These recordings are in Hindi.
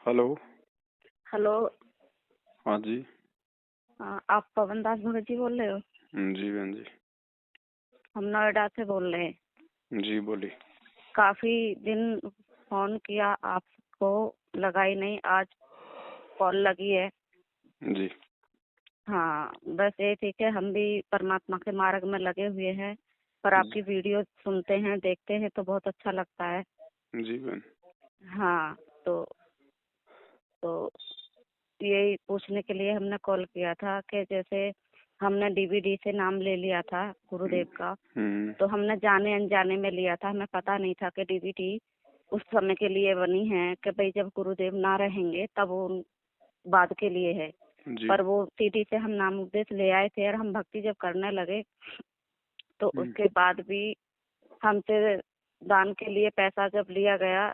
हेलो। हेलो। हाँ जी। आप पवन दास भगत जी बोल रहे हो? जी बहन जी। हम नोएडा से बोल रहे हैं। जी बोलिए। काफी दिन फोन किया आपको, लगाई नहीं, आज कॉल लगी है। जी। हाँ, बस ये ठीक है, हम भी परमात्मा के मार्ग में लगे हुए हैं, पर जी। आपकी वीडियो सुनते हैं, देखते हैं तो बहुत अच्छा लगता है। जी बहन। हाँ, तो यही पूछने के लिए हमने कॉल किया था कि जैसे हमने डीवीडी से नाम ले लिया था गुरुदेव का, तो हमने जाने अनजाने में लिया था, हमें पता नहीं था कि डीवीडी उस समय के लिए बनी है कि भाई जब गुरुदेव ना रहेंगे तब वो बाद के लिए है। जी। पर वो सीडी से हम नाम उपदेश ले आए थे और हम भक्ति जब करने लगे तो उसके बाद भी हमसे दान के लिए पैसा जब लिया गया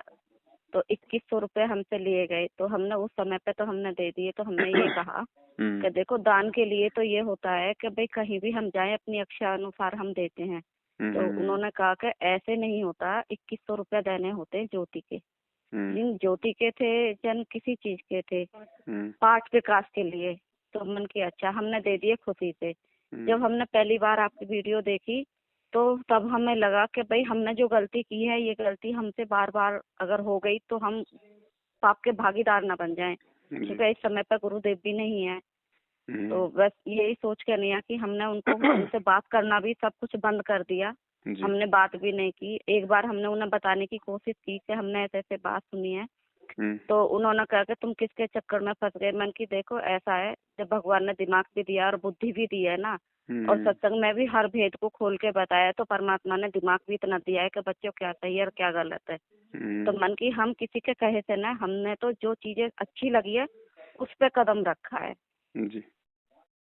तो 2100 रुपए हमसे लिए गए, तो हमने उस समय पे तो हमने दे दिए। तो हमने ये कहा कि देखो, दान के लिए तो ये होता है कि भाई कहीं भी हम जाएं अपनी इच्छा अनुसार हम देते हैं। तो उन्होंने कहा कि ऐसे नहीं होता, 2100 रुपया देने होते हैं ज्योति के। जिन ज्योति के थे, जन किसी चीज के थे, पाठ विकास के लिए। तो मन की अच्छा हमने दे दिए खुशी से। जब हमने पहली बार आपकी वीडियो देखी तो तब हमें लगा कि भाई हमने जो गलती की है, ये गलती हमसे बार बार अगर हो गई तो हम पाप के भागीदार ना बन जाएं, क्योंकि इस समय पर गुरुदेव भी नहीं है। तो बस यही सोच कर नहीं कि हमने उनसे बात करना भी सब कुछ बंद कर दिया। हमने बात भी नहीं की। एक बार हमने उन्हें बताने की कोशिश की कि हमने ऐसे ऐसे बात सुनी है, तो उन्होंने कहा कि तुम किसके चक्कर में फंस गए। मन की देखो, ऐसा है, जब भगवान ने दिमाग भी दिया और बुद्धि भी दी है ना, और सत्संग में भी हर भेद को खोल के बताया, तो परमात्मा ने दिमाग भी इतना दिया है कि बच्चों क्या सही है और क्या गलत है। तो मन की हम किसी के कहे से ना, हमने तो जो चीजें अच्छी लगी है उस पे कदम रखा है। जी।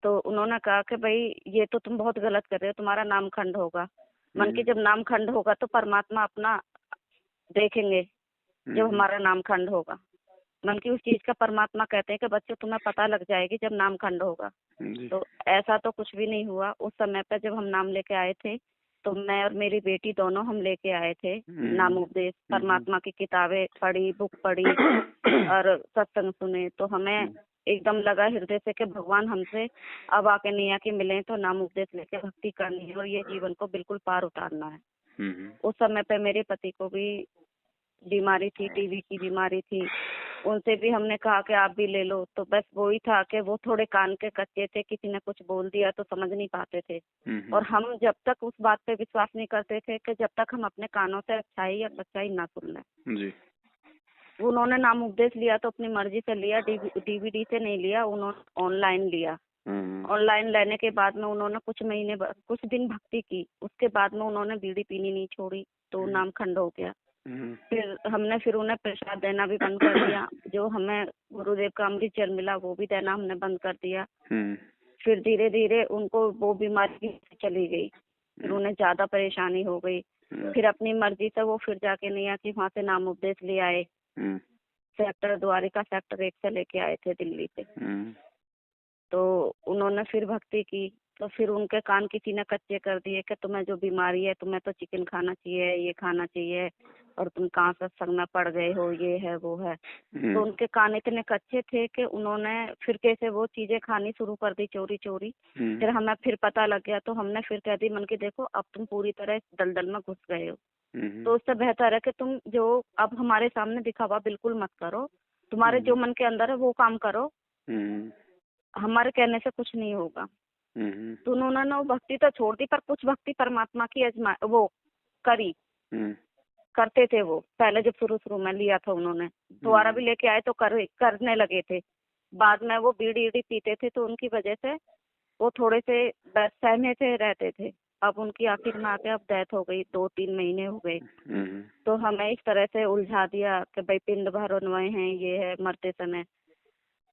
तो उन्होंने कहा कि भाई ये तो तुम बहुत गलत कर रहे हो, तुम्हारा नाम खंड होगा। मन की जब नाम खंड होगा तो परमात्मा अपना देखेंगे, जब हमारा नाम खंड होगा। मन की उस चीज का परमात्मा कहते हैं कि बच्चों तुम्हें पता लग जाएगी जब नाम खंड होगा। तो ऐसा तो कुछ भी नहीं हुआ। उस समय पर जब हम नाम लेके आए थे तो मैं और मेरी बेटी दोनों हम लेके आए थे नाम उपदेश, परमात्मा की किताबें पढ़ी, बुक पढ़ी और सत्संग सुने। तो हमें एकदम लगा हृदय से कि भगवान हमसे अब आके नहीं आके मिले तो नाम उपदेश लेके भक्ति करनी है और ये जीवन को बिल्कुल पार उतारना है। उस समय पे मेरे पति को भी बीमारी थी, टीबी की बीमारी थी। उनसे भी हमने कहा कि आप भी ले लो, तो बस वही था कि वो थोड़े कान के कच्चे थे, किसी ने कुछ बोल दिया तो समझ नहीं पाते थे। और हम जब तक उस बात पे विश्वास नहीं करते थे कि जब तक हम अपने कानों से अच्छाई या सच्चाई ना सुन लें। जी। उन्होंने नाम उपदेश लिया तो अपनी मर्जी से लिया, डीवीडी से नहीं लिया, उन्होंने ऑनलाइन लिया। ऑनलाइन लेने के बाद में उन्होंने कुछ दिन भक्ति की, उसके बाद में उन्होंने बीड़ी पीनी नहीं छोड़ी, तो नाम खंड हो गया। फिर उन्हें प्रसाद देना भी बंद कर दिया। जो हमें गुरुदेव का अमृत जल मिला वो भी देना हमने बंद कर दिया। फिर धीरे धीरे उनको वो बीमारी चली गई, फिर उन्हें ज्यादा परेशानी हो गई। फिर अपनी मर्जी से वो फिर जाके नहीं आती, वहाँ से नाम उपदेश ले आए, सेक्टर द्वारिका सेक्टर 1 से लेके आए थे दिल्ली से। तो उन्होंने फिर भक्ति की, तो फिर उनके कान किसी ने कच्चे कर दिए कि तुम्हें जो बीमारी है, तुम्हें तो चिकन खाना चाहिए, ये खाना चाहिए, और तुम कहाँ सत्संग में पड़ गए हो, ये है वो है। तो उनके कान इतने कच्चे थे कि उन्होंने फिर कैसे वो चीजें खानी शुरू कर दी चोरी चोरी। फिर हमें फिर पता लग गया तो हमने फिर कह दी मन की देखो, अब तुम पूरी तरह इस दलदल में घुस गए हो, तो उससे बेहतर है कि तुम जो अब हमारे सामने दिखावा बिल्कुल मत करो, तुम्हारे जो मन के अंदर है वो काम करो, हमारे कहने से कुछ नहीं होगा। तो उन्होंने ना भक्ति तो छोड़ दी, पर कुछ भक्ति परमात्मा की वो करी, करते थे वो पहले जब शुरू शुरू में लिया था उन्होंने। दोबारा भी लेके आए तो करने लगे थे। बाद में वो बीड़ी ईड़ी पीते थे तो उनकी वजह से वो थोड़े से सहमे थे, रहते थे। अब उनकी आखिर में आके अब डेथ हो गई, 2-3 महीने हो गए। तो हमें इस तरह से उलझा दिया कि भाई पिंड भरनवाए हैं, ये है मरते समय।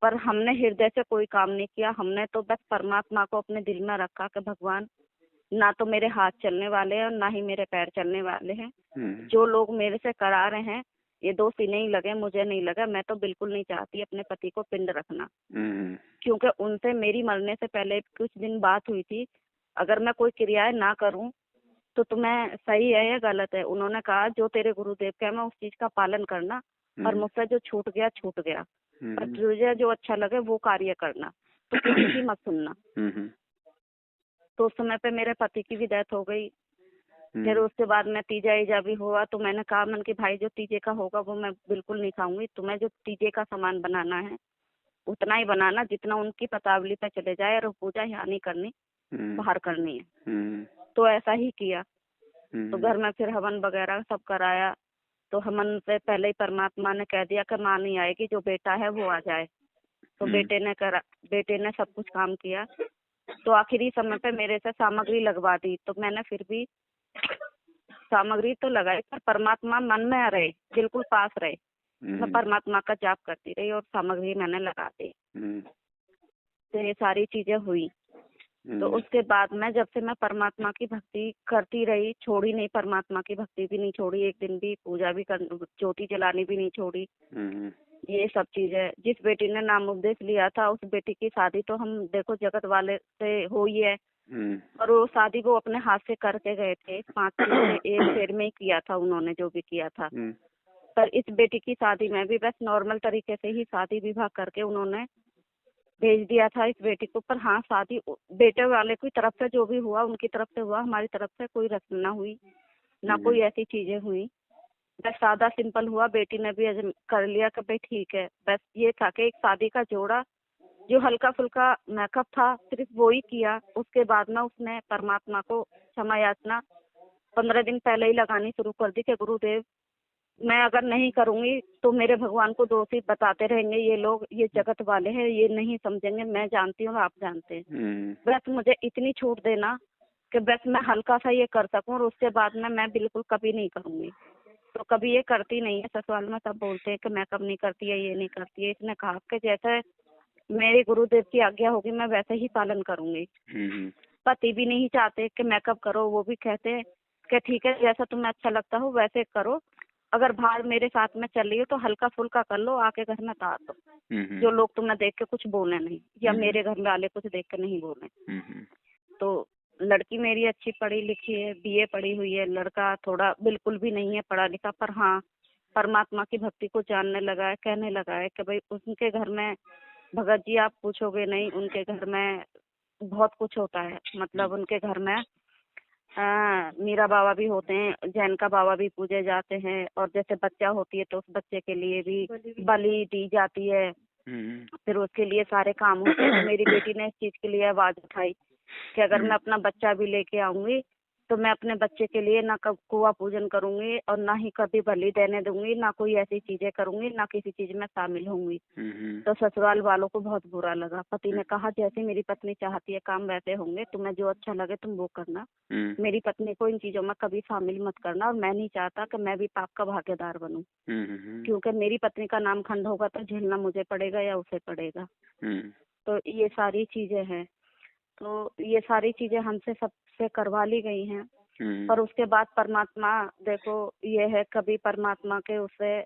पर हमने हृदय से कोई काम नहीं किया, हमने तो बस परमात्मा को अपने दिल में रखा कि भगवान, ना तो मेरे हाथ चलने वाले हैं और ना ही मेरे पैर चलने वाले हैं। जो लोग मेरे से करा रहे हैं ये दोषी नहीं लगे, मुझे नहीं लगा। मैं तो बिल्कुल नहीं चाहती अपने पति को पिंड रखना, क्योंकि उनसे मेरी मरने से पहले कुछ दिन बात हुई थी, अगर मैं कोई क्रियाएं ना करूं तो तुम्हें सही है या गलत है। उन्होंने कहा जो तेरे गुरुदेव का है मैं उस चीज का पालन करना, और मुझसे जो छूट गया छूट गया, पर तुझे जो अच्छा लगे वो कार्य करना, तो किसी की मत सुनना। तो उस समय पे मेरे पति की भी डेथ हो गई। फिर उसके बाद में तीजा ईजा भी हुआ, तो मैंने कहा मन कि भाई जो तीजे का होगा वो मैं बिल्कुल नहीं खाऊंगी, तुम्हें जो तीजे का सामान बनाना है उतना ही बनाना जितना उनकी पतावली पे चले जाए, और पूजा यहाँ नहीं करनी, बाहर करनी है। तो ऐसा ही किया। तो घर में फिर हवन वगैरह सब कराया। तो हवन से पहले ही परमात्मा ने कह दिया कि माँ नहीं आएगी, जो बेटा है वो आ जाए। तो बेटे ने सब कुछ काम किया। तो आखिरी समय पे मेरे से सामग्री लगवा दी। तो मैंने फिर भी सामग्री तो लगाई, पर परमात्मा मन में रहे, बिल्कुल पास रहे। मैं परमात्मा का जाप करती रही और सामग्री मैंने लगा दी। तो ये सारी चीजें हुई। तो उसके बाद में जब से मैं परमात्मा की भक्ति करती रही, छोड़ी नहीं, परमात्मा की भक्ति भी नहीं छोड़ी, एक दिन भी पूजा भी कर, ज्योति जलानी भी नहीं छोड़ी। ये सब चीजें, जिस बेटी ने नाम उपदेश लिया था उस बेटी की शादी तो हम देखो जगत वाले से हो ही है, और वो शादी वो अपने हाथ से करके गए थे। 5 चीजें एक शेर में ही किया था उन्होंने, जो भी किया था। पर इस बेटी की शादी में भी बस नॉर्मल तरीके से ही शादी विवाह करके उन्होंने भेज दिया था इस बेटी को। पर हाँ, शादी बेटे वाले की तरफ से जो भी हुआ उनकी तरफ से हुआ, हमारी तरफ से कोई रस्म ना हुई, ना कोई ऐसी चीजें हुई। बस सादा सिंपल हुआ। बेटी ने भी कर लिया कि भाई ठीक है। बस ये था कि एक शादी का जोड़ा जो हल्का फुल्का मेकअप था सिर्फ वो ही किया। उसके बाद में उसने परमात्मा को क्षमा याचना 15 दिन पहले ही लगानी शुरू कर दी कि गुरुदेव मैं अगर नहीं करूंगी तो मेरे भगवान को दोषी बताते रहेंगे ये लोग, ये जगत वाले हैं, ये नहीं समझेंगे, मैं जानती हूँ आप जानते हैं। बस मुझे इतनी छूट देना कि बस मैं हल्का सा ये कर सकूं, और उसके बाद में मैं बिल्कुल कभी नहीं करूंगी। तो कभी ये करती नहीं है। ससुराल में सब बोलते हैं कि मेकअप नहीं करती है, ये नहीं करती है। इसने कहा कि जैसे मेरे गुरुदेव की आज्ञा होगी मैं वैसे ही पालन करूंगी। पति भी नहीं चाहते कि मेकअप करो, वो भी कहते हैं कि ठीक है जैसा तुम्हें अच्छा लगता हो वैसे करो, अगर बाहर मेरे साथ में चल रही हो तो हल्का फुल्का कर लो, आके घर में उतार दो, जो लोग तुम्हें देख के कुछ बोले नहीं, या मेरे घर वाले कुछ देख के नहीं बोले। तो लड़की मेरी अच्छी पढ़ी लिखी है, BA पढ़ी हुई है। लड़का थोड़ा बिल्कुल भी नहीं है पढ़ा लिखा, पर हाँ परमात्मा की भक्ति को जानने लगा है, कहने लगा है कि भाई उनके घर में भगत जी आप पूछोगे नहीं, उनके घर में बहुत कुछ होता है। मतलब उनके घर में मीरा बाबा भी होते हैं, जैन का बाबा भी पूजे जाते हैं, और जैसे बच्चा होती है तो उस बच्चे के लिए भी बलि दी जाती है, फिर उसके लिए सारे काम होते हैं। तो मेरी बेटी ने इस चीज के लिए आवाज उठाई कि अगर मैं अपना बच्चा भी लेके आऊंगी तो मैं अपने बच्चे के लिए ना कुआं पूजन करूंगी, और ना ही कभी बलि देने दूंगी, ना कोई ऐसी चीजें करूंगी, ना किसी चीज में शामिल होंगी। तो ससुराल वालों को बहुत बुरा लगा। पति ने कहा जैसे मेरी पत्नी चाहती है काम वैसे होंगे, तुम्हें जो अच्छा लगे तुम वो करना, मेरी पत्नी को इन चीजों में कभी शामिल मत करना, और मैं नहीं चाहता कि मैं भी पाप का भागीदार बनूं, क्योंकि मेरी पत्नी का नाम खंड होगा तो झेलना मुझे पड़ेगा या उसे पड़ेगा। तो ये सारी चीजें हैं। तो ये सारी चीजें हमसे सबसे करवा ली गई हैं। पर उसके बाद परमात्मा देखो ये है, कभी परमात्मा के उसे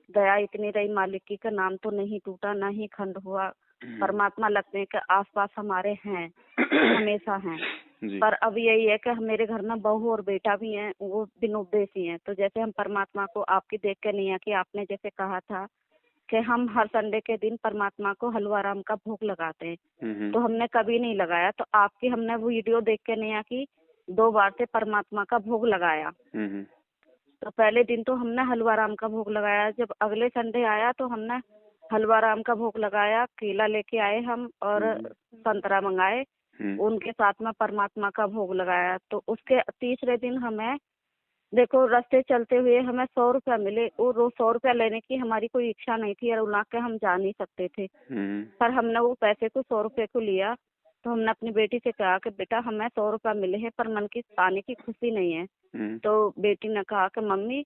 दया इतनी रही मालिक की का नाम तो नहीं टूटा, ना ही खंड हुआ। परमात्मा लगने के आसपास हमारे हैं, हमेशा हैं। पर अब यही है कि मेरे घर में बहू और बेटा भी हैं, वो बिन उपदेशी हैं। तो जैसे हम परमात्मा को आपकी देख के नहीं है कि आपने जैसे कहा था कि हम हर संडे के दिन परमात्मा को हलवा राम का भोग लगाते हैं, तो हमने कभी नहीं लगाया। तो आपकी हमने वो वीडियो देख के नहीं कि 2 बार से परमात्मा का भोग लगाया। तो पहले दिन तो हमने हलवा राम का भोग लगाया, जब अगले संडे आया तो हमने हलवा राम का भोग लगाया, केला लेके आए हम और संतरा मंगाए, उनके साथ में परमात्मा का भोग लगाया। तो उसके तीसरे दिन हमें देखो रास्ते चलते हुए हमें 100 रुपया मिले, और 100 रुपया लेने की हमारी कोई इच्छा नहीं थी, और उला के हम जा नहीं सकते थे। पर हमने वो पैसे को 100 रुपये को लिया। तो हमने अपनी बेटी से कहा कि बेटा हमें 100 रुपया मिले हैं, पर मन की पाने की खुशी नहीं है। तो बेटी ने कहा कि मम्मी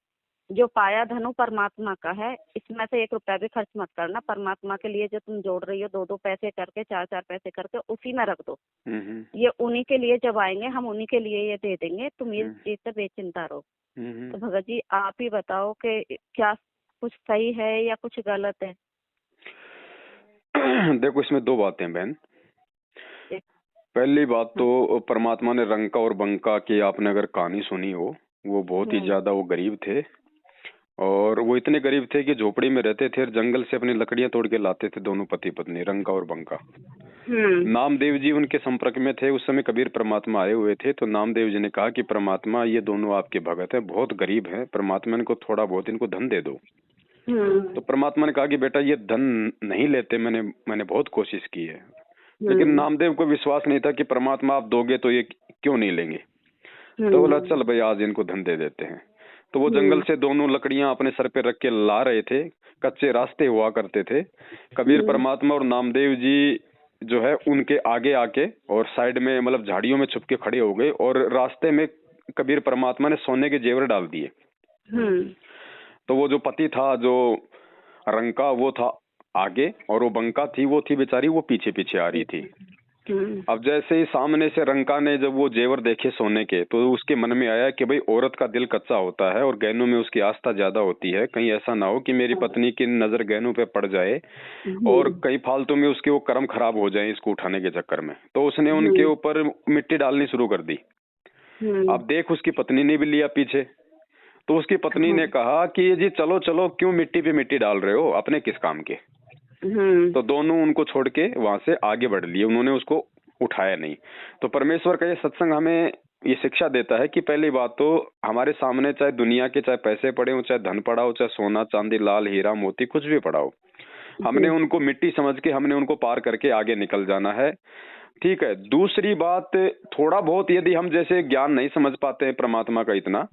जो पाया धनु परमात्मा का है, इसमें से 1 रुपया भी खर्च मत करना, परमात्मा के लिए जो तुम जोड़ रही हो 2-2 पैसे करके 4-4 पैसे करके उसी में रख दो, ये उन्हीं के लिए जब आएंगे हम उन्हीं के लिए ये दे देंगे, तुम ये चीज से बेचिंता रहो। तो भगत जी आप ही बताओ कि क्या कुछ सही है या कुछ गलत है? देखो इसमें 2 बातें बहन। पहली बात तो परमात्मा ने रंका और बंका की आपने अगर कहानी सुनी हो, वो बहुत ही ज्यादा वो गरीब थे, और वो इतने गरीब थे कि झोपड़ी में रहते थे और जंगल से अपनी लकड़ियां तोड़ के लाते थे, दोनों पति पत्नी, रंका और बंका। नामदेव जी उनके संपर्क में थे उस समय, कबीर परमात्मा आए हुए थे। तो नामदेव जी ने कहा कि परमात्मा, ये दोनों आपके भगत हैं, बहुत गरीब हैं, परमात्मा इनको थोड़ा बहुत इनको धन दे दो। तो परमात्मा ने कहा कि बेटा ये धन नहीं लेते, मैंने बहुत कोशिश की है। लेकिन नामदेव को विश्वास नहीं था कि परमात्मा आप दोगे तो ये क्यों नहीं लेंगे। तो बोला चल भाई आज इनको धन दे देते हैं। तो वो जंगल से दोनों लकड़ियां अपने सर पे रख के ला रहे थे। कच्चे रास्ते हुआ करते थे। कबीर परमात्मा और नामदेव जी जो है उनके आगे आके और साइड में मतलब झाड़ियों में छुप के खड़े हो गए और रास्ते में कबीर परमात्मा ने सोने के जेवर डाल दिए। तो वो जो पति था, जो रंका, वो था आगे और वो बंका थी, वो थी बेचारी, वो पीछे पीछे आ रही थी। अब जैसे ही सामने से रंका ने जब वो जेवर देखे सोने के, तो उसके मन में आया कि भाई औरत का दिल कच्चा होता है और गहनों में उसकी आस्था ज्यादा होती है, कहीं ऐसा ना हो कि मेरी पत्नी की नजर गहनों पे पड़ जाए और कहीं फालतू में उसके वो कर्म खराब हो जाए इसको उठाने के चक्कर में। तो उसने उनके ऊपर मिट्टी डालनी शुरू कर दी। अब देख उसकी पत्नी ने भी लिया पीछे। तो उसकी पत्नी ने कहा कि जी चलो चलो, क्यों मिट्टी पे मिट्टी डाल रहे हो, अपने किस काम के। तो दोनों उनको छोड़ के वहां से आगे बढ़ लिए, उन्होंने उसको उठाया नहीं। तो परमेश्वर का ये सत्संग हमें ये शिक्षा देता है कि पहली बात तो हमारे सामने चाहे दुनिया के चाहे पैसे पड़े हो, चाहे धन पड़ा हो, चाहे सोना चांदी लाल हीरा मोती कुछ भी पड़ा हो, हमने उनको मिट्टी समझ के हमने उनको पार करके आगे निकल जाना है। ठीक है। दूसरी बात, थोड़ा बहुत यदि हम जैसे ज्ञान नहीं समझ पाते हैं परमात्मा का इतना,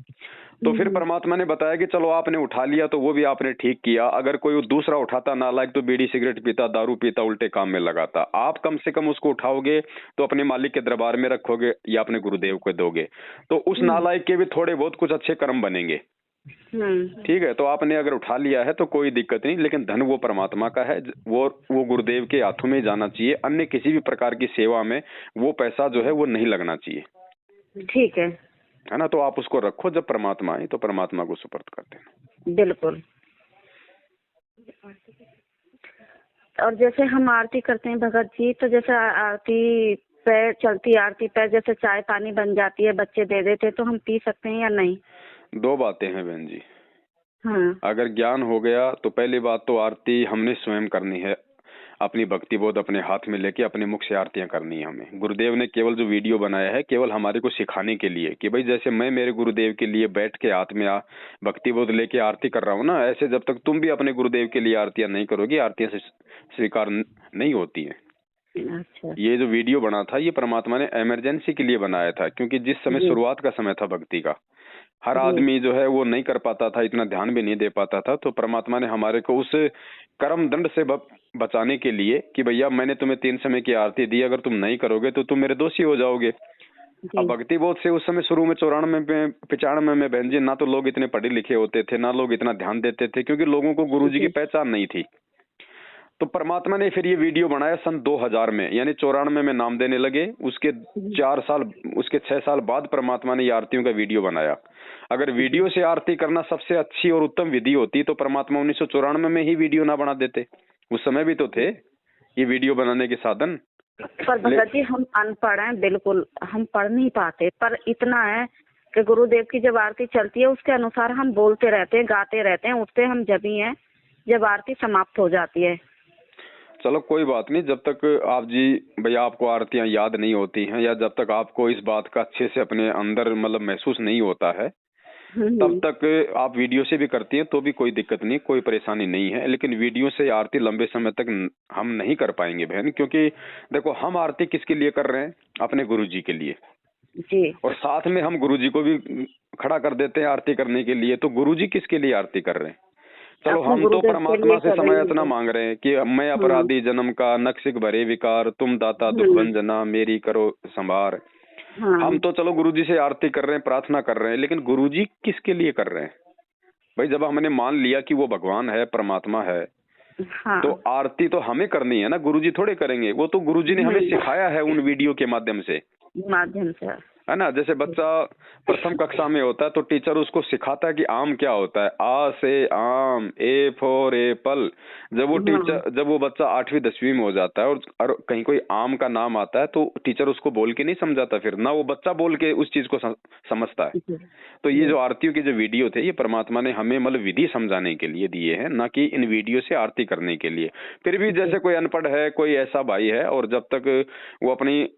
तो फिर परमात्मा ने बताया कि चलो आपने उठा लिया तो वो भी आपने ठीक किया। अगर कोई दूसरा उठाता नालायक तो बीड़ी सिगरेट पीता, दारू पीता, उल्टे काम में लगाता, आप कम से कम उसको उठाओगे तो अपने मालिक के दरबार में रखोगे या अपने गुरुदेव को दोगे, तो उस नालायक के भी थोड़े बहुत कुछ अच्छे कर्म बनेंगे। ठीक है। तो आपने अगर उठा लिया है तो कोई दिक्कत नहीं, लेकिन धन वो परमात्मा का है, वो गुरुदेव के हाथों में जाना चाहिए। अन्य किसी भी प्रकार की सेवा में वो पैसा जो है वो नहीं लगना चाहिए। ठीक है ना। तो आप उसको रखो, जब परमात्मा आए तो परमात्मा को सुपर्द कर देना। बिल्कुल। और जैसे हम आरती करते हैं भगत जी, तो जैसे आरती पे चलती, आरती पे जैसे चाय पानी बन जाती है, बच्चे दे देते, तो हम पी सकते हैं या नहीं? दो बातें हैं बहन जी। अगर ज्ञान हो गया तो पहली बात तो आरती हमने स्वयं करनी है, अपनी भक्ति बोध अपने हाथ में लेके अपने मुख से आरतियां करनी है हमें। गुरुदेव ने केवल जो वीडियो बनाया है केवल हमारे को सिखाने के लिए कि भाई जैसे मैं मेरे गुरुदेव के लिए बैठ के हाथ में भक्ति बोध लेके आरती कर रहा हूँ ना, ऐसे जब तक तुम भी अपने गुरुदेव के लिए आरतियां नहीं करोगी, आरतियां स्वीकार नहीं होती है। अच्छा। ये जो वीडियो बना था ये परमात्मा ने इमरजेंसी के लिए बनाया था, क्योंकि जिस समय शुरुआत का समय था भक्ति का, हर आदमी जो है वो नहीं कर पाता था, इतना ध्यान भी नहीं दे पाता था। तो परमात्मा ने हमारे को उस कर्म दंड से बचाने के लिए कि भैया मैंने तुम्हें 3 समय की आरती दी, अगर तुम नहीं करोगे तो तुम मेरे दोषी हो जाओगे। अब भक्ति बोध से उस समय शुरू में 94 में बहन जी, ना तो लोग इतने पढ़े लिखे होते थे, ना लोग इतना ध्यान देते थे, क्योंकि लोगों को गुरुजी की पहचान नहीं थी। तो परमात्मा ने फिर ये वीडियो बनाया सन 2000 में, यानी 94 में नाम देने लगे। उसके 6 साल बाद परमात्मा ने ये आरतियों का वीडियो बनाया। अगर वीडियो से आरती करना सबसे अच्छी और उत्तम विधि होती तो परमात्मा 1994 में ही वीडियो ना बना देते। उस समय भी तो थे ये वीडियो बनाने के साधन। पर भगत जी हम अनपढ़ हैं, बिल्कुल हम पढ़ नहीं पाते, पर इतना है कि गुरुदेव की जब आरती चलती है उसके अनुसार हम बोलते रहते हैं, गाते रहते हैं, उठते हम जब ही हैं जब आरती समाप्त हो जाती है। चलो कोई बात नहीं, जब तक आप जी भैया आपको आरतियां याद नहीं होती हैं, या जब तक आपको इस बात का अच्छे से अपने अंदर मतलब महसूस नहीं होता है, तब तक आप वीडियो से भी करती हैं तो भी कोई दिक्कत नहीं, कोई परेशानी नहीं है। लेकिन वीडियो से आरती लंबे समय तक हम नहीं कर पाएंगे बहन, क्योंकि देखो हम आरती किसके लिए कर रहे हैं, अपने गुरुजी के लिए जी। और साथ में हम गुरुजी को भी खड़ा कर देते हैं आरती करने के लिए। तो गुरुजी किसके लिए आरती कर रहे हैं? चलो हम तो परमात्मा से समय इतना मांग रहे हैं कि मैं अपराधी जन्म का, नक्सिक भरे विकार, तुम दाता दुख भंजना, मेरी करो संभार। हम तो चलो गुरुजी से आरती कर रहे हैं, प्रार्थना कर रहे हैं, लेकिन गुरुजी किसके लिए कर रहे हैं भाई? जब हमने मान लिया कि वो भगवान है, परमात्मा है, तो आरती तो हमें करनी है ना, गुरुजी थोड़े करेंगे। वो तो गुरुजी ने हमें सिखाया है उन वीडियो के माध्यम से। है ना। जैसे बच्चा प्रथम कक्षा में होता है तो टीचर उसको सिखाता है कि आम क्या होता है, आ से आम, ए फॉर एप्पल। जब वो बच्चा 8वीं 10वीं में हो जाता है और कहीं कोई आम का नाम आता है तो टीचर उसको बोल के नहीं समझाता, फिर ना वो बच्चा बोल के उस चीज को समझता है। तो ये जो आरतियों के जो वीडियो थे, ये परमात्मा ने हमें मतलब विधि समझाने के लिए दिए हैं, ना कि इन वीडियो से आरती करने के लिए। फिर भी जैसे कोई अनपढ़ है, कोई ऐसा भाई है, और जब तक वो अपनी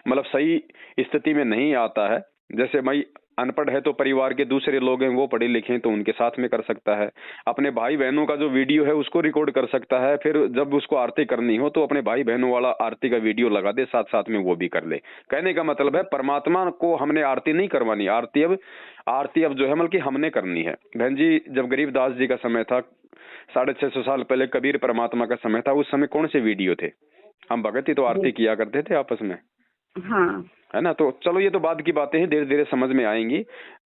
मतलब सही स्थिति में नहीं आता है, जैसे भाई अनपढ़ है तो परिवार के दूसरे लोग हैं वो पढ़े लिखे हैं तो उनके साथ में कर सकता है, अपने भाई बहनों का जो वीडियो है उसको रिकॉर्ड कर सकता है, फिर जब उसको आरती करनी हो तो अपने भाई बहनों वाला आरती का वीडियो लगा दे, साथ साथ में वो भी कर ले। कहने का मतलब है परमात्मा को हमने आरती नहीं करवानी, आरती अब जो है मतलब कि हमने करनी है। बहन जी, जब गरीबदास जी का समय था, 650 साल पहले कबीर परमात्मा का समय था, उस समय कौन से वीडियो थे? हम भगत ही तो आरती किया करते थे आपस में, हाँ, है ना। तो चलो ये तो बाद की बातें हैं, धीरे धीरे समझ में आएंगी।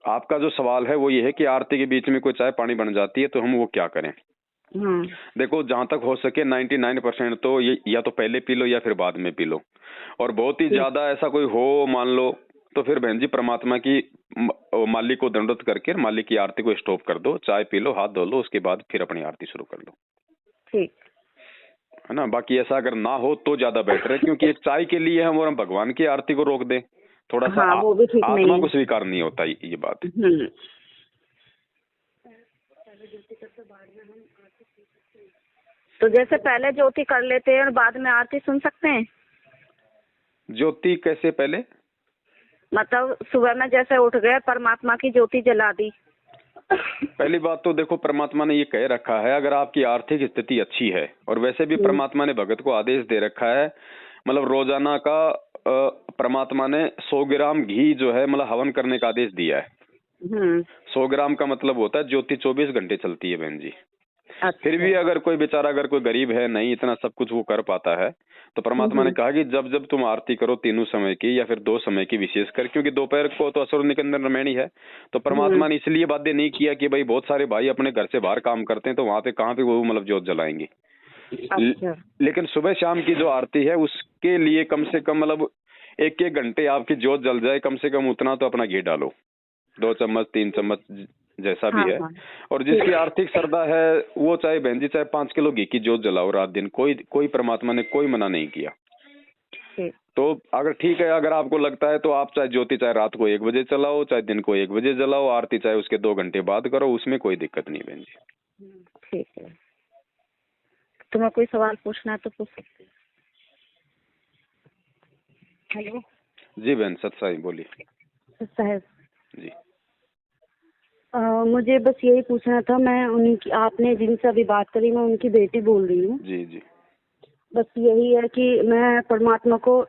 आपका जो सवाल है वो ये है कि आरती के बीच में कोई चाय पानी बन जाती है तो हम वो क्या करें। देखो, जहां तक हो सके 99% तो ये या तो पहले पी लो या फिर बाद में पी लो, और बहुत ही ज्यादा ऐसा कोई हो मान लो तो फिर बहन जी परमात्मा की मालिक को दंडवत करके मालिक की आरती को स्टॉप कर दो, चाय पी लो, हाथ धो लो, उसके बाद फिर अपनी आरती शुरू कर लो, ठीक है ना। बाकी ऐसा अगर ना हो तो ज्यादा बेटर है, क्योंकि एक चाय के लिए हम भगवान की आरती को रोक दें, थोड़ा सा वो भी ठीक नहीं आत्मा है। को स्वीकार नहीं होता ये बात। तो जैसे पहले ज्योति कर लेते हैं और बाद में आरती सुन सकते हैं? ज्योति कैसे पहले? मतलब सुबह में जैसे उठ गए परमात्मा की ज्योति जला दी। पहली बात तो देखो, परमात्मा ने ये कह रखा है अगर आपकी आर्थिक स्थिति अच्छी है, और वैसे भी परमात्मा ने भगत को आदेश दे रखा है, मतलब रोजाना का परमात्मा ने 100 ग्राम घी जो है मतलब हवन करने का आदेश दिया है। 100 ग्राम का मतलब होता है ज्योति 24 घंटे चलती है बहन जी। अच्छा। फिर भी अगर कोई बेचारा, अगर कोई गरीब है, नहीं इतना सब कुछ वो कर पाता है, तो परमात्मा ने कहा कि जब जब तुम आरती करो तीनों समय की या फिर 2 समय की विशेषकर, क्योंकि दोपहर को तो असुर निकंदन रमैनी है, तो परमात्मा ने इसलिए बाध्य नहीं किया कि भाई बहुत सारे भाई अपने घर से बाहर काम करते हैं तो वहां पे कहाँ पे वो मतलब ज्योत जलाएंगे। अच्छा। लेकिन सुबह शाम की जो आरती है उसके लिए कम से कम मतलब 1-1 घंटे आपकी ज्योत जल जाए, कम से कम उतना तो अपना घी डालो, 2 चम्मच 3 चम्मच जैसा भी है। और जिसकी आर्थिक श्रद्धा है वो चाहे बहन जी चाहे 5 किलो घी की ज्योत जलाओ रात दिन, कोई परमात्मा ने कोई मना नहीं किया। तो अगर ठीक है, अगर आपको लगता है तो आप चाहे ज्योति चाहे रात को 1 बजे चलाओ, चाहे दिन को 1 बजे जलाओ, आरती चाहे उसके 2 घंटे बाद करो, उसमें कोई दिक्कत नहीं बहन जी। ठीक है। तुम्हें कोई सवाल पूछना है तो पूछ सकते हैं। हेलो जी बहन सत्साई बोलिए। साहब जी मुझे बस यही पूछना था, मैं उनकी, आपने जिनसे अभी बात करी, मैं उनकी बेटी बोल रही हूँ। जी जी। बस यही है कि मैं परमात्मा को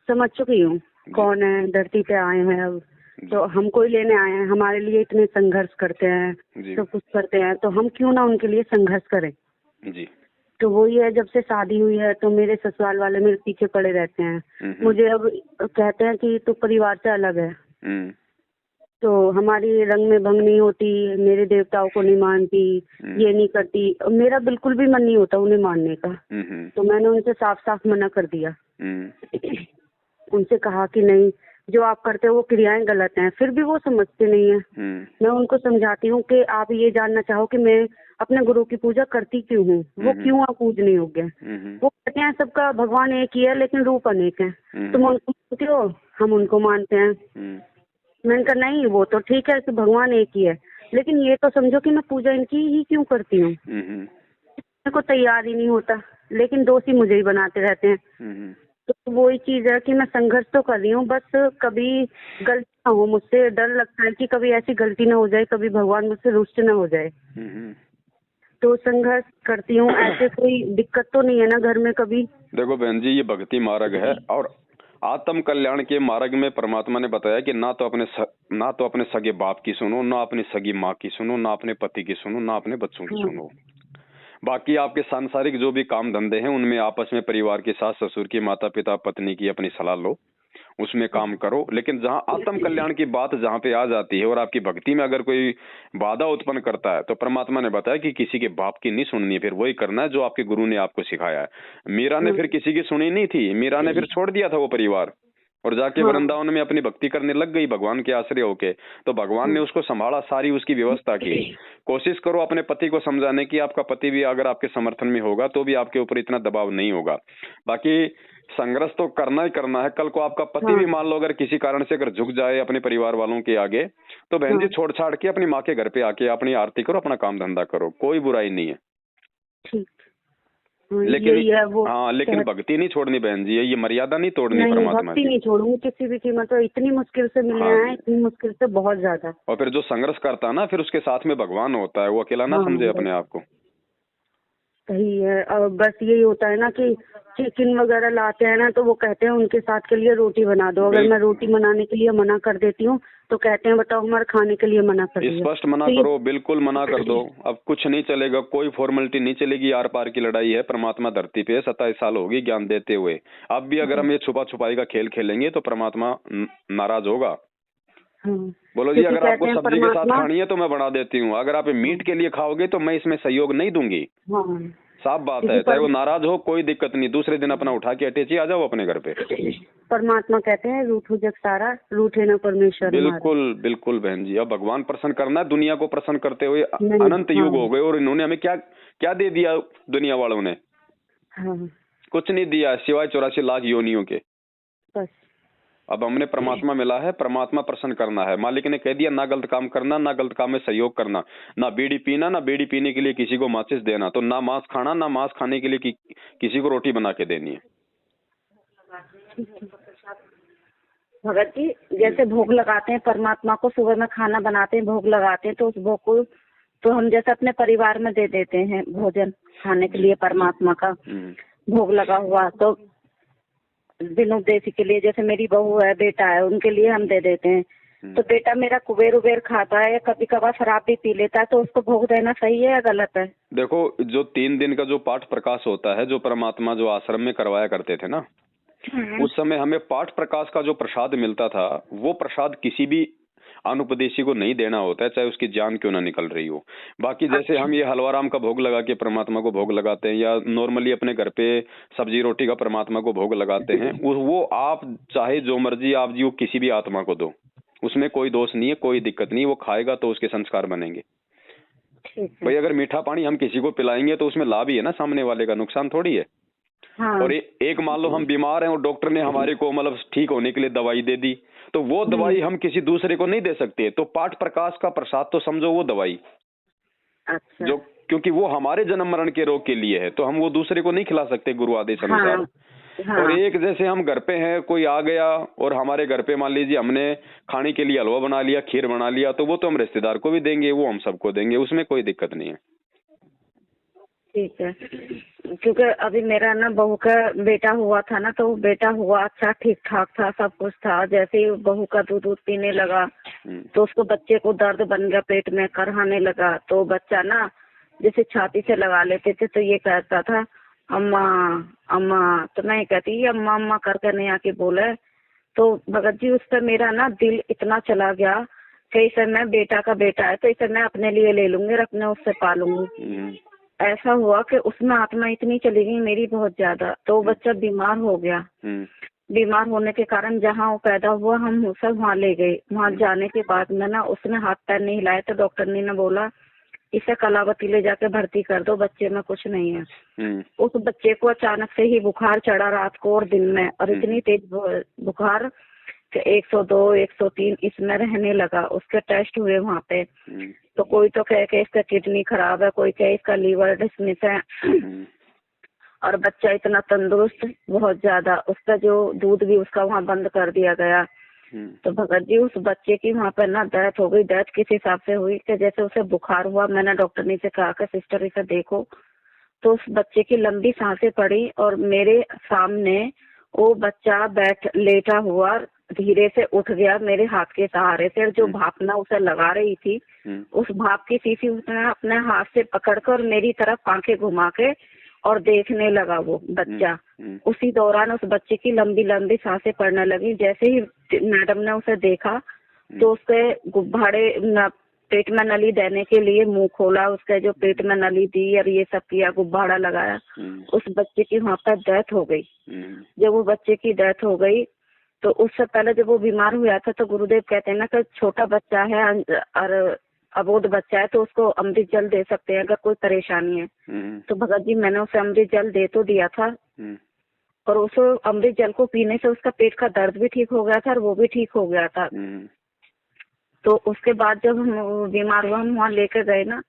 समझ चुकी हूँ कौन है, धरती पे आए हैं अब, तो हमको ही लेने आए हैं, हमारे लिए इतने संघर्ष करते हैं, सब कुछ करते हैं, तो हम क्यों ना उनके लिए संघर्ष करें। जी। तो वही है, जब से शादी हुई है तो मेरे ससुराल वाले मेरे पीछे पड़े रहते हैं। मुझे अब कहते हैं कि तू परिवार से अलग है, तो हमारी रंग में भंग नहीं होती, मेरे देवताओं को नहीं मानती, ये नहीं करती। मेरा बिल्कुल भी मन नहीं होता उन्हें मानने का। तो मैंने उनसे साफ साफ मना कर दिया। उनसे कहा कि नहीं, जो आप करते हो वो क्रियाएं गलत हैं। फिर भी वो समझते नहीं है। मैं उनको समझाती हूँ कि आप ये जानना चाहो कि मैं अपने गुरु की पूजा करती क्यों हूँ, वो क्यों आप पूजने योग्य है। वो कहते हैं सबका भगवान एक ही है लेकिन रूप अनेक है, तुम उनको मानते हो, हम उनको मानते हैं। मैंने कहा नहीं, वो तो ठीक है कि भगवान एक ही है, लेकिन ये तो समझो कि मैं पूजा इनकी ही क्यों करती हूँ। मेरे को तैयार ही नहीं होता, लेकिन दोषी मुझे ही बनाते रहते हैं। तो वही चीज है कि मैं संघर्ष तो कर रही हूँ, बस कभी गलती ना हो मुझसे। डर लगता है कि कभी ऐसी गलती ना हो जाए, कभी भगवान मुझसे रुष्ट ना हो जाए। तो संघर्ष करती हूँ। ऐसे कोई दिक्कत तो नहीं है ना घर में कभी? देखो बहन जी, ये भक्ति मार्ग है, और आत्म कल्याण के मार्ग में परमात्मा ने बताया कि ना तो अपने सगे बाप की सुनो, ना अपनी सगी माँ की सुनो, ना अपने पति की सुनो, ना अपने बच्चों की सुनो। बाकी आपके सांसारिक जो भी काम धंधे हैं उनमें आपस में परिवार के सास ससुर की, माता पिता पत्नी की अपनी सलाह लो, उसमें काम करो। लेकिन जहां आत्म कल्याण की बात जहां पे आ जाती है और आपकी भक्ति में अगर कोई बाधा उत्पन्न करता है, तो परमात्मा ने बताया कि किसी के बाप की नहीं सुननी है, फिर वही करना है जो आपके गुरु ने आपको सिखाया है। मीरा ने फिर किसी की सुनी नहीं थी, मीरा ने फिर छोड़ दिया था वो परिवार, और जाके वृंदावन में अपनी भक्ति करने लग गई भगवान के आश्रय होके। तो भगवान ने उसको संभाला, सारी उसकी व्यवस्था की। कोशिश करो अपने पति को समझाने की, आपका पति भी अगर आपके समर्थन में होगा तो भी आपके ऊपर इतना दबाव नहीं होगा। बाकी संघर्ष तो करना ही करना है। कल को आपका पति भी मान लो अगर किसी कारण से अगर झुक जाए अपने परिवार वालों के आगे, तो बहन जी छोड़ छाड़ के अपनी माँ के घर पे आके अपनी आरती करो, अपना काम धंधा करो, कोई बुराई नहीं है। ठीक। लेकिन लेकिन भक्ति नहीं छोड़नी बहन जी, ये मर्यादा नहीं तोड़नी परमात्मा की। नहीं छोड़ूंगी किसी भी कीमत पर। इतनी मुश्किल से मिले हैं, इतनी मुश्किल से, बहुत ज्यादा। और फिर जो संघर्ष करता है ना, फिर उसके साथ में भगवान होता है, वो अकेला ना समझे अपने आप को। सही है। और बस यही होता है ना कि चिकन वगैरह लाते हैं ना, तो वो कहते हैं उनके साथ के लिए रोटी बना दो। अगर मैं रोटी बनाने के लिए मना कर देती हूँ तो कहते हैं बताओ हमारे खाने के लिए मना कर दिया। स्पष्ट मना करो, बिल्कुल मना कर दो। अब कुछ नहीं चलेगा, कोई फॉर्मेलिटी नहीं चलेगी। आर पार की लड़ाई है। परमात्मा धरती पे 27 साल होगी ज्ञान देते हुए। अब भी अगर हम ये छुपा छुपाई का खेल खेलेंगे तो परमात्मा नाराज होगा। बोलो जी, अगर आपको सब्जी के साथ खानी है तो मैं बना देती हूँ, अगर आप मीट के लिए खाओगे तो मैं इसमें सहयोग नहीं दूंगी। साफ बात है। चाहे वो नाराज हो, कोई दिक्कत नहीं, दूसरे दिन अपना उठा के अटैची आ जाओ अपने घर पे। परमात्मा कहते हैं रूठो जग सारा, रूठे ना परमेश्वर। बिल्कुल बिल्कुल बहन जी। अब भगवान प्रसन्न करना है, दुनिया को प्रसन्न करते हुए अनंत युग हो गए और इन्होंने हमें क्या क्या दे दिया दुनिया वालों ने? कुछ नहीं दिया सिवाय 84 लाख योनियों के। अब हमने परमात्मा मिला है, परमात्मा प्रसन्न करना है। मालिक ने कह दिया ना गलत काम करना, ना गलत काम में सहयोग करना, ना बीड़ी पीना, ना बीड़ी पीने के लिए किसी को माचिस देना, तो ना मांस खाना, ना मांस खाने के लिए किसी को रोटी बना के देनी है। भगत जी, जैसे भोग लगाते हैं परमात्मा को, सुबह में खाना बनाते हैं, भोग लगाते हैं, तो उस भोग को तो हम जैसे अपने परिवार में दे देते हैं भोजन खाने के लिए। परमात्मा का भोग लगा हुआ तो बिन उद्देश्य के लिए, जैसे मेरी बहू है, बेटा है, उनके लिए हम दे देते हैं। तो बेटा मेरा कुबेर उबेर खाता है या कभी कभार शराब भी पी लेता है, तो उसको भोग देना सही है या गलत है? देखो, जो 3 दिन का जो पाठ प्रकाश होता है, जो परमात्मा जो आश्रम में करवाया करते थे ना, उस समय हमें पाठ प्रकाश का जो प्रसाद मिलता था, वो प्रसाद किसी भी अनुपदेशी को नहीं देना होता है, चाहे उसकी जान क्यों ना निकल रही हो। बाकी जैसे हम ये हलवाराम का भोग लगा के परमात्मा को भोग लगाते हैं, या नॉर्मली अपने घर पे सब्जी रोटी का परमात्मा को भोग लगाते हैं, वो आप चाहे जो मर्जी आप जी किसी भी आत्मा को दो, उसमें कोई दोष नहीं है, कोई दिक्कत नहीं। वो खाएगा तो उसके संस्कार बनेंगे। भाई अगर मीठा पानी हम किसी को पिलाएंगे तो उसमें लाभ ही है ना, सामने वाले का नुकसान थोड़ी है। और एक मान लो हम बीमार हैं और डॉक्टर ने हमारे को मतलब ठीक होने के लिए दवाई दे दी, तो वो दवाई हम किसी दूसरे को नहीं दे सकते। तो पाठ प्रकाश का प्रसाद तो समझो वो दवाई। अच्छा। जो क्योंकि वो हमारे जन्म मरण के रोग के लिए है, तो हम वो दूसरे को नहीं खिला सकते गुरु आदेश अनुसार। और एक जैसे हम घर पे हैं, कोई आ गया और हमारे घर पे मान लीजिए हमने खाने के लिए हलवा बना लिया, खीर बना लिया, तो वो तो हम रिश्तेदार को भी देंगे, वो हम सबको देंगे, उसमें कोई दिक्कत नहीं है। ठीक है। क्योंकि अभी मेरा ना बहू का बेटा हुआ था ना, तो बेटा हुआ अच्छा ठीक ठाक था, सब कुछ था। जैसे ही बहू का दूध पीने लगा तो उसको बच्चे को दर्द बन गया, पेट में करहाने लगा। तो बच्चा ना जैसे छाती से लगा लेते थे, तो ये कहता था अम्मा अम्मा, तो मैं कहती अम्मा अम्मा करके नहीं आके बोले। तो भगत जी उस पर मेरा ना दिल इतना चला गया कि इसे मैं, बेटा का बेटा है तो इसे मैं अपने लिए ले लूंगी और अपने उससे पालूंगी। ऐसा हुआ कि उसमें आत्मा इतनी चली गई मेरी बहुत ज्यादा। तो वो बच्चा बीमार हो गया। बीमार होने के कारण जहाँ वो पैदा हुआ हम उसे वहाँ ले गए। वहाँ जाने के बाद में ना उसने हाथ पैर नहीं हिलाए, तो डॉक्टर ने बोला इसे कलावती ले जाके भर्ती कर दो, बच्चे में कुछ नहीं है। उस बच्चे को अचानक से ही बुखार चढ़ा रात को और दिन में, और इतनी तेज बुखार कि 102 103 इसमें रहने लगा। उसके टेस्ट हुए वहाँ पे, तो कोई तो कहे कि इसका किडनी खराब है, कोई कहे इसका लीवर डिसमिस है। और बच्चा इतना तंदुरुस्त बहुत ज्यादा, उसका जो दूध भी उसका वहाँ बंद कर दिया गया। तो भगत जी उस बच्चे की वहाँ पर ना डेथ हो गई। डेथ किस हिसाब से हुई कि जैसे उसे बुखार हुआ, मैंने डॉक्टर ने से कहा कि सिस्टर इसे देखो, तो उस बच्चे की लंबी सांसें पड़ी और मेरे सामने वो बच्चा लेटा हुआ धीरे से उठ गया मेरे हाथ के सहारे से। जो भाप ना उसे लगा रही थी, उस भाप की शीशी उसने अपने हाथ से पकड़कर मेरी तरफ आंखें घुमा के और देखने लगा वो बच्चा। उसी दौरान उस बच्चे की लंबी लंबी सांसें पड़ने लगी। जैसे ही मैडम ने उसे देखा तो उसके गुब्बारे पेट में नली देने के लिए मुंह खोला, उसके जो पेट में नली दी और ये सब किया, गुब्बारा लगाया। उस बच्चे की वहाँ पर डेथ हो गई। जब वो बच्चे की डेथ हो गई तो उससे पहले जब वो बीमार हुआ था तो गुरुदेव कहते हैं ना कि छोटा बच्चा है और अबोध बच्चा है तो उसको अमृत जल दे सकते हैं अगर कोई परेशानी है। तो भगत जी मैंने उसे अमृत जल दे तो दिया था और उस अमृत जल को पीने से उसका पेट का दर्द भी ठीक हो गया था और वो भी ठीक हो गया था। तो उसके बाद जब हम बीमार हुआ हम वहाँ लेकर गए ना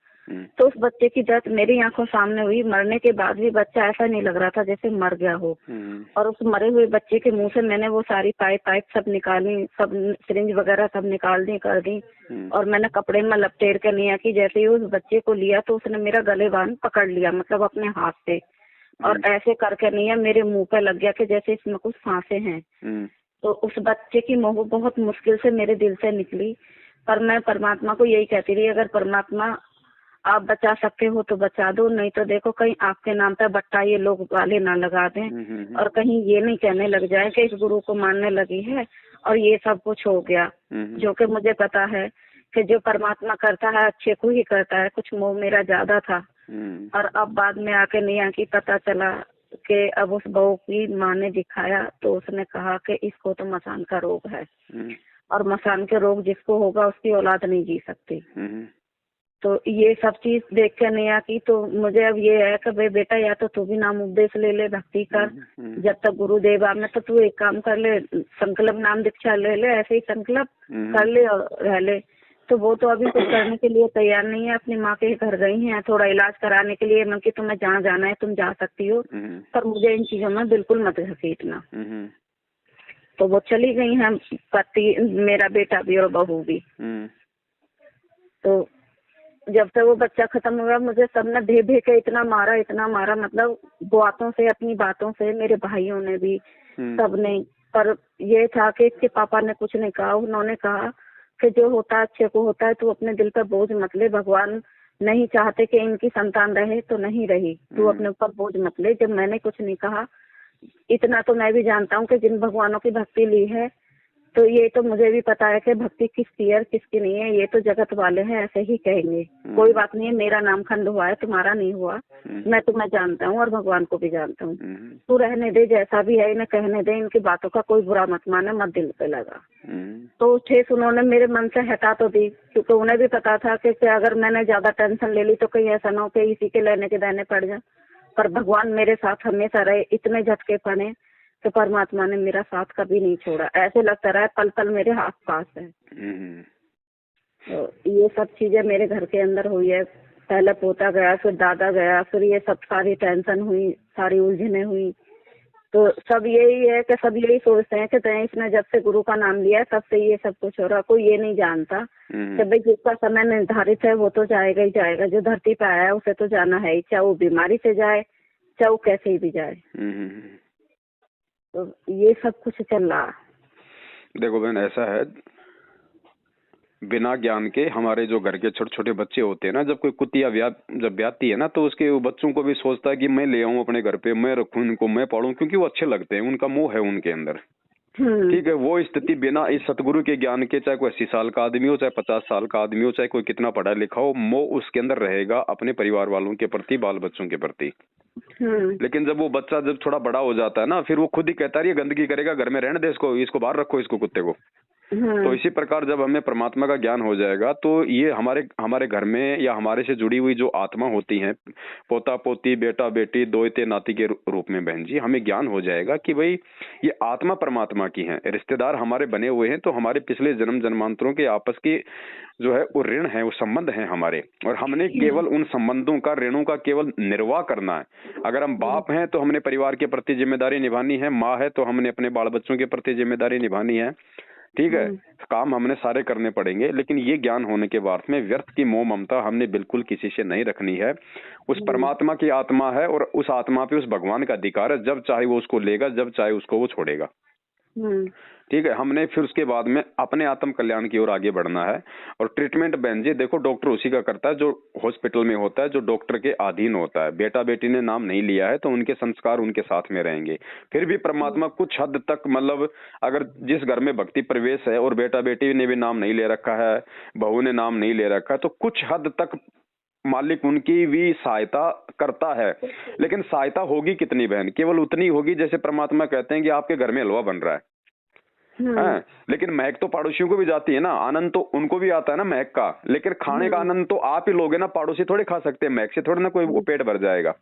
तो उस बच्चे की डेथ मेरी आंखों सामने हुई। मरने के बाद भी बच्चा ऐसा नहीं लग रहा था जैसे मर गया हो। और उस मरे हुए बच्चे के मुंह से मैंने वो सारी पाइप सब निकाली, सब सिरिंज वगैरह सब निकाल दी कर दी और मैंने कपड़े में लपेट कर लिया कि जैसे ही उस बच्चे को लिया तो उसने मेरा गले बांध पकड़ लिया, मतलब अपने हाथ से, और ऐसे करके नहीं मेरे मुंह पे लग गया कि जैसे इसमें कुछ सांसें हैं। तो उस बच्चे की मोह बहुत मुश्किल से मेरे दिल से निकली, पर मैं परमात्मा को यही कहती रही, अगर परमात्मा आप बचा सकते हो तो बचा दो, नहीं तो देखो कहीं आपके नाम पे बट्टा ये लोग वाले ना लगा दें और कहीं ये नहीं कहने लग जाए कि इस गुरु को मानने लगी है और ये सब कुछ हो गया। जो कि मुझे पता है कि जो परमात्मा करता है अच्छे को ही करता है। कुछ मोह मेरा ज्यादा था और अब बाद में आके नहीं की पता चला कि अब उस बहू की माँ ने दिखाया तो उसने कहा कि इसको तो मसान का रोग है और मसान के रोग जिसको होगा उसकी औलाद नहीं जी सकती। तो ये सब चीज देख कर नहीं की तो मुझे अब ये है कि भाई बेटा या तो तू भी नाम उपदेश ले ले, भक्ति कर, जब तक गुरुदेव में तो तू एक काम कर ले, संकल्प नाम दीक्षा ले ले, ऐसे ही संकल्प कर ले और रह ले। तो वो तो अभी कुछ करने के लिए तैयार नहीं है, अपनी माँ के घर गई हैं थोड़ा इलाज कराने के लिए। मैं कि तुम्हें जहाँ जाना है तुम जा सकती हो पर मुझे इन चीजों में बिल्कुल मत घसीटना। तो वो चली गई हैं, पति मेरा बेटा भी और बहू भी। तो जब से वो बच्चा खत्म हुआ मुझे सबने भे के इतना मारा, मतलब बातों से, अपनी बातों से, मेरे भाइयों ने भी, सबने। पर ये था कि इसके पापा ने कुछ नहीं कहा। उन्होंने कहा कि जो होता है अच्छे को होता है, तू अपने दिल पर बोझ मत ले, भगवान नहीं चाहते कि इनकी संतान रहे तो नहीं रही, तू अपने ऊपर बोझ मत ले। जब मैंने कुछ नहीं कहा, इतना तो मैं भी जानता हूँ कि जिन भगवानों की भक्ति ली है तो ये तो मुझे भी पता है कि भक्ति किसकी है किसकी नहीं है, ये तो जगत वाले हैं ऐसे ही कहेंगे। कोई बात नहीं है, मेरा नाम खंड हुआ है, तुम्हारा नहीं हुआ, मैं तुम्हें जानता हूँ और भगवान को भी जानता हूँ। तू रहने दे, जैसा भी है इन्हें कहने दे, इनकी बातों का कोई बुरा मत माने, मत दिल पे लगा। तो ठेस उन्होंने मेरे मन से हटा तो दी, क्योंकि उन्हें भी पता था कि अगर मैंने ज्यादा टेंशन ले ली तो कहीं ऐसा ना हो कि इसी के लेने के देने पड़ जाए। पर भगवान मेरे साथ हमेशा रहे, इतने झटके पड़े तो परमात्मा ने मेरा साथ कभी नहीं छोड़ा। ऐसे लगता रहा पल पल मेरे हाथ पास है। तो ये सब चीजें मेरे घर के अंदर हुई है। पहले पोता गया, फिर दादा गया, फिर ये सब सारी टेंशन हुई, सारी उलझने हुई। तो सब यही है कि सब यही सोचते हैं कि इसने जब से गुरु का नाम लिया तब से ये सब कुछ हो रहा। कोई ये नहीं जानता कि भाई जिसका समय निर्धारित है वो तो जाएगा ही जाएगा। जो धरती पे आया है उसे तो जाना है ही, चाहे वो बीमारी से जाए चाहे वो कैसे ही भी जाए। तो ये सब कुछ चल रहा। देखो बहन, ऐसा है, बिना ज्ञान के हमारे जो घर के छोटे छोटे बच्चे होते हैं ना, जब कोई कुतिया जब ब्याती है ना तो उसके बच्चों को भी सोचता है कि मैं ले आऊं अपने घर पे, मैं रखूं इनको, मैं पालूं, क्योंकि वो अच्छे लगते हैं, उनका मोह है उनके अंदर। ठीक है, वो स्थिति बिना इस सतगुरु के ज्ञान के, चाहे कोई 80 साल का आदमी हो, चाहे 50 साल का आदमी हो, चाहे कोई कितना पढ़ा लिखा हो, मोह उसके अंदर रहेगा अपने परिवार वालों के प्रति, बाल बच्चों के प्रति। लेकिन जब वो बच्चा जब थोड़ा बड़ा हो जाता है ना, फिर वो खुद ही कहता है ये गंदगी करेगा, घर में रहने दे इसको बाहर रखो, इसको कुत्ते को। तो इसी प्रकार जब हमें परमात्मा का ज्ञान हो जाएगा तो ये हमारे घर में या हमारे से जुड़ी हुई जो आत्मा होती है, पोता पोती, बेटा बेटी, दोते नाती के रूप में बहन जी, हमें ज्ञान हो जाएगा कि भाई ये आत्मा परमात्मा की है, रिश्तेदार हमारे बने हुए हैं, तो हमारे पिछले जन्म जन्मांतरों के आपस की जो है वो ऋण है, वो संबंध है हमारे, और हमने केवल उन संबंधों का, ऋणों का केवल निर्वाह करना है। अगर हम बाप हैं तो हमने परिवार के प्रति जिम्मेदारी निभानी है, माँ है तो हमने अपने बाल बच्चों के प्रति जिम्मेदारी निभानी है। ठीक है, काम हमने सारे करने पड़ेंगे, लेकिन ये ज्ञान होने के बाद में व्यर्थ की मोह ममता हमने बिल्कुल किसी से नहीं रखनी है। उस परमात्मा की आत्मा है और उस आत्मा पे उस भगवान का अधिकार है, जब चाहे वो उसको लेगा, जब चाहे उसको वो छोड़ेगा। ठीक है, हमने फिर उसके बाद में अपने आत्म कल्याण की ओर आगे बढ़ना है। और ट्रीटमेंट बहन जी देखो, डॉक्टर उसी का करता है जो हॉस्पिटल में होता है, जो डॉक्टर के अधीन होता है। बेटा बेटी ने नाम नहीं लिया है तो उनके संस्कार उनके साथ में रहेंगे। फिर भी परमात्मा कुछ हद तक, मतलब अगर जिस घर में भक्ति प्रवेश है और बेटा बेटी ने भी नाम नहीं ले रखा है, बहू ने नाम नहीं ले रखा है, तो कुछ हद तक मालिक उनकी भी सहायता करता है। लेकिन सहायता होगी कितनी बहन? केवल उतनी होगी जैसे परमात्मा कहते हैं कि आपके घर में हलवा बन रहा है, है, लेकिन महक तो पड़ोसियों को भी जाती है ना, आनंद तो उनको भी आता है ना महक का, लेकिन खाने का आनंद तो आप ही लोगे ना, पड़ोसी थोड़े खा सकते हैं, महक से थोड़े ना कोई वो पेट भर जाएगा।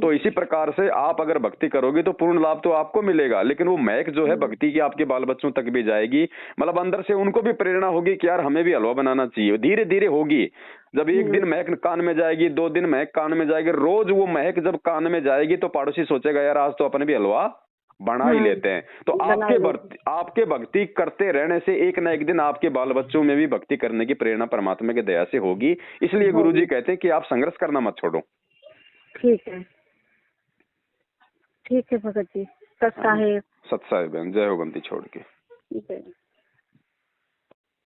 तो इसी प्रकार से आप अगर भक्ति करोगे तो पूर्ण लाभ तो आपको मिलेगा, लेकिन वो महक जो है भक्ति की आपके बाल बच्चों तक भी जाएगी, मतलब अंदर से उनको भी प्रेरणा होगी कि यार हमें भी हलवा बनाना चाहिए, धीरे धीरे होगी। जब एक दिन महक कान में जाएगी, 2 दिन महक कान में जाएगी, रोज वो महक जब कान में जाएगी तो पड़ोसी सोचेगा यार आज तो अपन भी हलवा बना ही लेते हैं। तो आपके भक्ति करते रहने से एक ना एक दिन आपके बाल बच्चों में भी भक्ति करने की प्रेरणा परमात्मा की दया से होगी। इसलिए गुरुजी कहते हैं कि आप संघर्ष करना मत छोड़ो। ठीक है भगत जी। सत साहेब। सत साहेब बहन, जय हो बंदी छोड़ के। जय।